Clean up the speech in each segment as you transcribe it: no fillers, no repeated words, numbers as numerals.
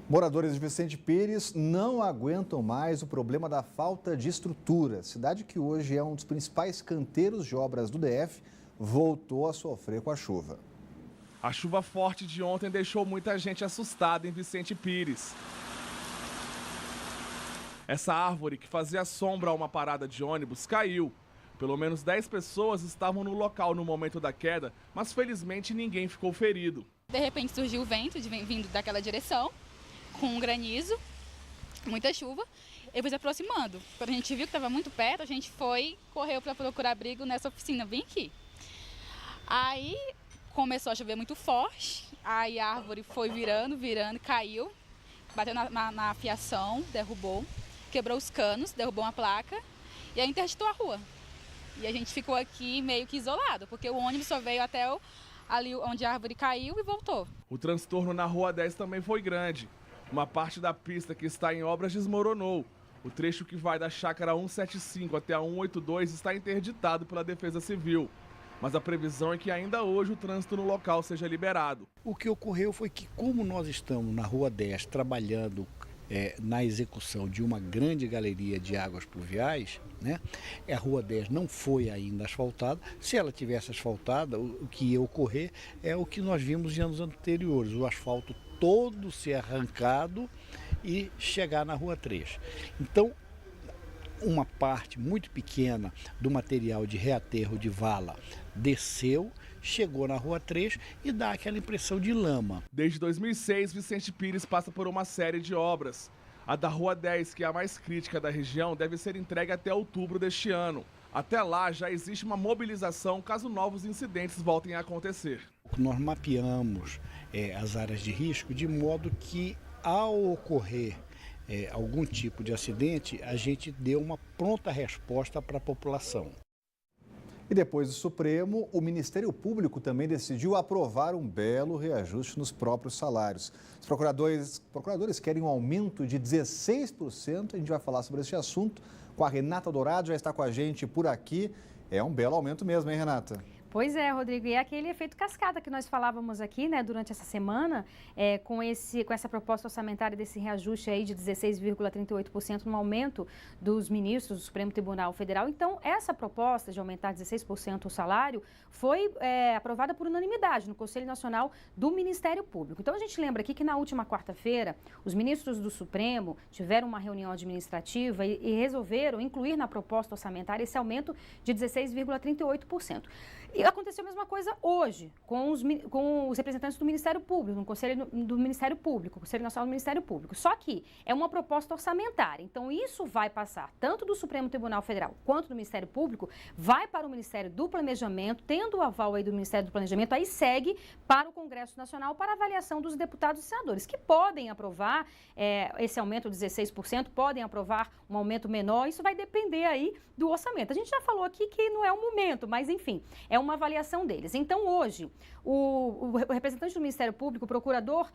Moradores de Vicente Pires não aguentam mais o problema da falta de estrutura. Cidade que hoje é um dos principais canteiros de obras do DF, voltou a sofrer com a chuva. A chuva forte de ontem deixou muita gente assustada em Vicente Pires. Essa árvore que fazia sombra a uma parada de ônibus caiu. Pelo menos 10 pessoas estavam no local no momento da queda, mas felizmente ninguém ficou ferido. De repente surgiu o vento vindo daquela direção, com um granizo, muita chuva, e foi se aproximando. Quando a gente viu que estava muito perto, a gente correu para procurar abrigo nessa oficina, bem aqui. Aí começou a chover muito forte, aí a árvore foi virando, caiu, bateu na fiação, derrubou, quebrou os canos, derrubou uma placa e aí interditou a rua. E a gente ficou aqui meio que isolado, porque o ônibus só veio até ali onde a árvore caiu e voltou. O transtorno na Rua 10 também foi grande. Uma parte da pista que está em obras desmoronou. O trecho que vai da chácara 175 até a 182 está interditado pela Defesa Civil. Mas a previsão é que ainda hoje o trânsito no local seja liberado. O que ocorreu foi que, como nós estamos na Rua 10 trabalhando na execução de uma grande galeria de águas pluviais, né, a Rua 10 não foi ainda asfaltada. Se ela tivesse asfaltada, o que ia ocorrer é o que nós vimos em anos anteriores, o asfalto todo ser arrancado e chegar na Rua 3. Então, uma parte muito pequena do material de reaterro de vala desceu, chegou na Rua 3 e dá aquela impressão de lama. Desde 2006, Vicente Pires passa por uma série de obras. A da Rua 10, que é a mais crítica da região, deve ser entregue até outubro deste ano. Até lá, já existe uma mobilização caso novos incidentes voltem a acontecer. Nós mapeamos as áreas de risco de modo que, ao ocorrer algum tipo de acidente, a gente dê uma pronta resposta para a população. E depois do Supremo, o Ministério Público também decidiu aprovar um belo reajuste nos próprios salários. Os procuradores querem um aumento de 16%. A gente vai falar sobre esse assunto com a Renata Dourado, já está com a gente por aqui. É um belo aumento mesmo, hein, Renata? Pois é, Rodrigo, e é aquele efeito cascata que nós falávamos aqui, né, durante essa semana, com essa proposta orçamentária desse reajuste aí de 16,38% no aumento dos ministros do Supremo Tribunal Federal. Então, essa proposta de aumentar 16% o salário foi aprovada por unanimidade no Conselho Nacional do Ministério Público. Então, a gente lembra aqui que na última quarta-feira, os ministros do Supremo tiveram uma reunião administrativa e resolveram incluir na proposta orçamentária esse aumento de 16,38%. E aconteceu a mesma coisa hoje com os representantes do Ministério Público, no Conselho do Ministério Público, Conselho Nacional do Ministério Público. Só que é uma proposta orçamentária, então isso vai passar tanto do Supremo Tribunal Federal quanto do Ministério Público, vai para o Ministério do Planejamento, tendo o aval aí do Ministério do Planejamento, aí segue para o Congresso Nacional para avaliação dos deputados e senadores, que podem aprovar esse aumento de 16%, podem aprovar um aumento menor, isso vai depender aí do orçamento. A gente já falou aqui que não é o momento, mas enfim, é uma avaliação deles. Então, hoje, o representante do Ministério Público, o procurador,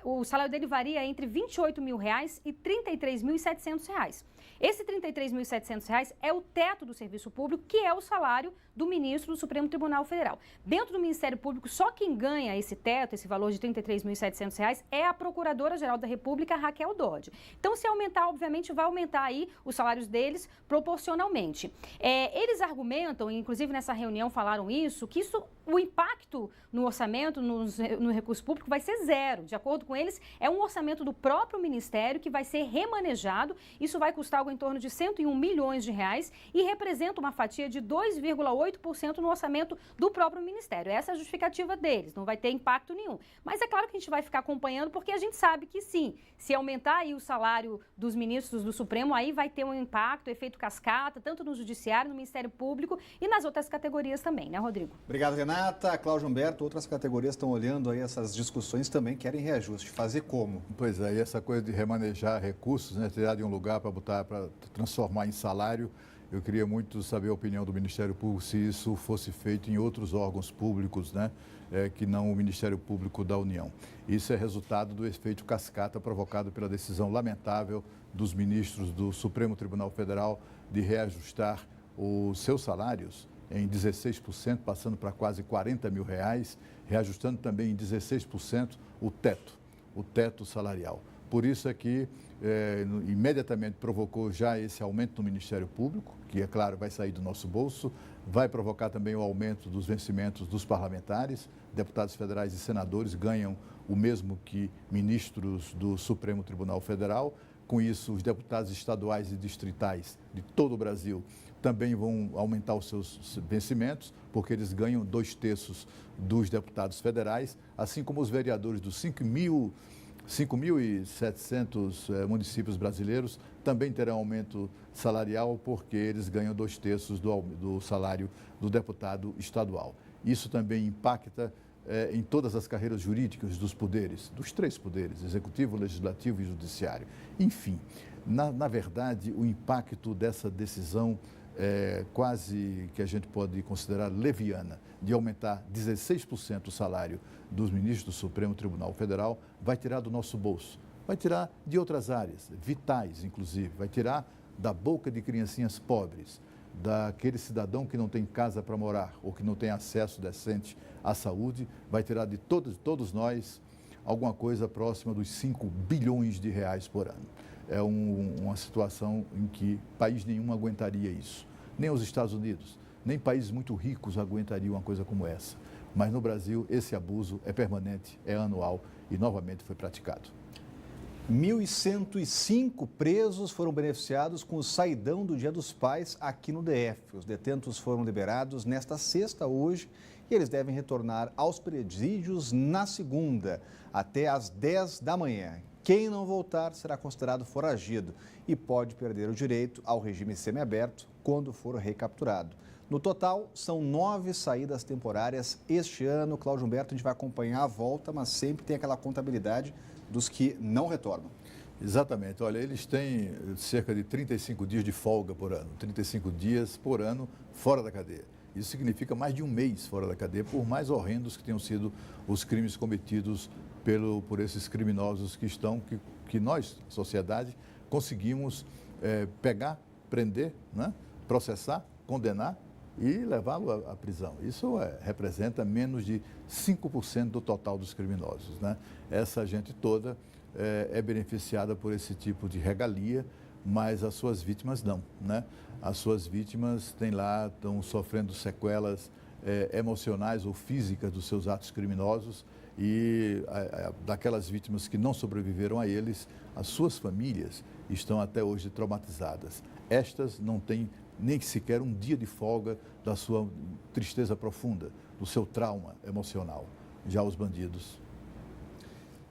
o salário dele varia entre R$ 28.000 e R$ 33.700. Esse R$ 33.700 é o teto do serviço público, que é o salário do ministro do Supremo Tribunal Federal. Dentro do Ministério Público, só quem ganha esse teto, esse valor de R$ 33.700, é a Procuradora-Geral da República, Raquel Dodge. Então, se aumentar, obviamente, vai aumentar aí os salários deles proporcionalmente. Eles argumentam, inclusive nessa reunião falaram isso, que o impacto no orçamento, no recurso público, vai ser zero. De acordo com eles, é um orçamento do próprio Ministério que vai ser remanejado. Isso vai custar algo em torno de R$ 101 milhões e representa uma fatia de 2,8% no orçamento do próprio Ministério. Essa é a justificativa deles, não vai ter impacto nenhum. Mas é claro que a gente vai ficar acompanhando, porque a gente sabe que sim, se aumentar aí o salário dos ministros do Supremo, aí vai ter um impacto, efeito cascata, tanto no Judiciário, no Ministério Público e nas outras categorias também, né, Rodrigo? Obrigado, Renata. Cláudio Humberto, outras categorias estão olhando aí essas discussões, também querem reajuste. Fazer como? Pois é, e essa coisa de remanejar recursos, né, tirar de um lugar para transformar em salário, eu queria muito saber a opinião do Ministério Público se isso fosse feito em outros órgãos públicos, né, que não o Ministério Público da União. Isso é resultado do efeito cascata provocado pela decisão lamentável dos ministros do Supremo Tribunal Federal de reajustar os seus salários em 16%, passando para quase R$40 mil, reajustando também em 16% o teto salarial. Por isso é que imediatamente provocou já esse aumento no Ministério Público, que, é claro, vai sair do nosso bolso, vai provocar também o aumento dos vencimentos dos parlamentares, deputados federais e senadores ganham o mesmo que ministros do Supremo Tribunal Federal. Com isso, os deputados estaduais e distritais de todo o Brasil também vão aumentar os seus vencimentos, porque eles ganham 2/3 dos deputados federais, assim como os vereadores dos 5.700 municípios brasileiros também terão aumento salarial, porque eles ganham 2/3 do salário do deputado estadual. Isso também impacta em todas as carreiras jurídicas dos poderes, dos 3 poderes, executivo, legislativo e judiciário. Enfim, na verdade, o impacto dessa decisão quase que a gente pode considerar leviana, de aumentar 16% o salário dos ministros do Supremo Tribunal Federal, vai tirar do nosso bolso, vai tirar de outras áreas, vitais inclusive, vai tirar da boca de criancinhas pobres, daquele cidadão que não tem casa para morar ou que não tem acesso decente à saúde, vai tirar de todos nós alguma coisa próxima dos 5 bilhões de reais por ano. É uma situação em que país nenhum aguentaria isso. Nem os Estados Unidos, nem países muito ricos aguentariam uma coisa como essa. Mas no Brasil, esse abuso é permanente, é anual e novamente foi praticado. 1.105 presos foram beneficiados com o saidão do Dia dos Pais aqui no DF. Os detentos foram liberados nesta sexta, hoje, e eles devem retornar aos presídios na segunda, até às 10 da manhã. Quem não voltar será considerado foragido e pode perder o direito ao regime semiaberto quando for recapturado. No total, são 9 saídas temporárias este ano. Cláudio Humberto, a gente vai acompanhar a volta, mas sempre tem aquela contabilidade dos que não retornam. Exatamente. Olha, eles têm cerca de 35 dias de folga por ano, 35 dias por ano fora da cadeia. Isso significa mais de um mês fora da cadeia, por mais horrendos que tenham sido os crimes cometidos por esses criminosos que nós, sociedade, conseguimos pegar, prender, né, processar, condenar e levá-lo à prisão. Isso representa menos de 5% do total dos criminosos, né? Essa gente toda é beneficiada por esse tipo de regalia, mas as suas vítimas não, né? As suas vítimas estão sofrendo sequelas emocionais ou físicas dos seus atos criminosos e daquelas vítimas que não sobreviveram a eles, as suas famílias estão até hoje traumatizadas. Estas não têm nem sequer um dia de folga da sua tristeza profunda, do seu trauma emocional. Já os bandidos.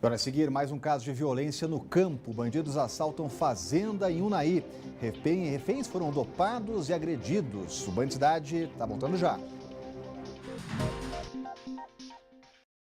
Para seguir, mais um caso de violência no campo. Bandidos assaltam fazenda em Unai. Reféns foram dopados e agredidos. O Band Cidade está voltando já.